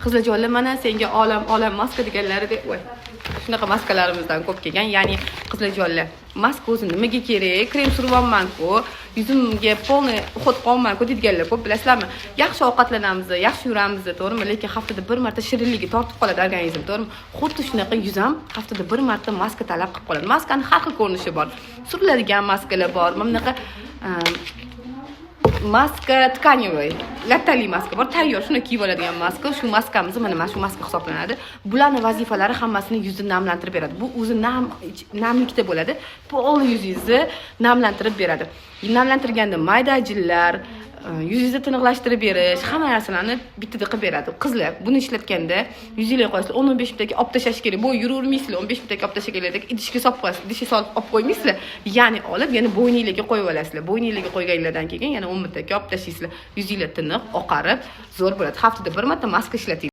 Qiziljonlar mana senga olam maska deganlaridek, voy. Shunaqa maskalarimizdan ko'p kelgan. Ya'ni qiziljonlar, maska o'zi nimaga kerak? Krem suribmanku, yuzimga polni uxlat qolmanku deganlar ko'p, bilasizlarmi? Yaxshi ovqatlanamiz, yaxshi yuramiz, to'g'rimi? Lekin haftada bir marta shirinligi tortib qoladi organizm, to'g'rimi? Xuddi shunaqa yuz ham haftada bir marta maska talab qilib qoladi. Maskani har xil ko'rinishi bor. Suriladigan maskalar bor. Mana bunaqa maska tkanivoy, lattali maska bor, tayyor, shuni kiyib oladigan maska. Shu maskamiz mana shu maska hisoblanadi. Bularning vazifalari hammasini yuzni namlantirib beradi. Bu o'zi namlikda bo'ladi. Pol yuzingizni namlantirib beradi. Namlantirganda mayda ajinlar, yuzingizni tiniqlashtirib berish, hamma narsalarni bittada qilib beradi. Qizlar, buni ishlatganda yuzingizga qo'yasizlar, 10-15 minutga olib tashlash kerak. Bu yuravermaysizlar, 15 minutga olib tashlash kerak. Idishga solib qo'yasiz, idishga solib olib qo'ymaysizlar. Ya'ni olib, yana bo'yningizga qo'yib olasizlar. Bo'yningizga qo'yganlardan keyin yana 10 minutga olib tashlaysizlar. Yuzingizlar tiniq, oqarib, zo'r bo'ladi. Haftada bir marta maska ishlating.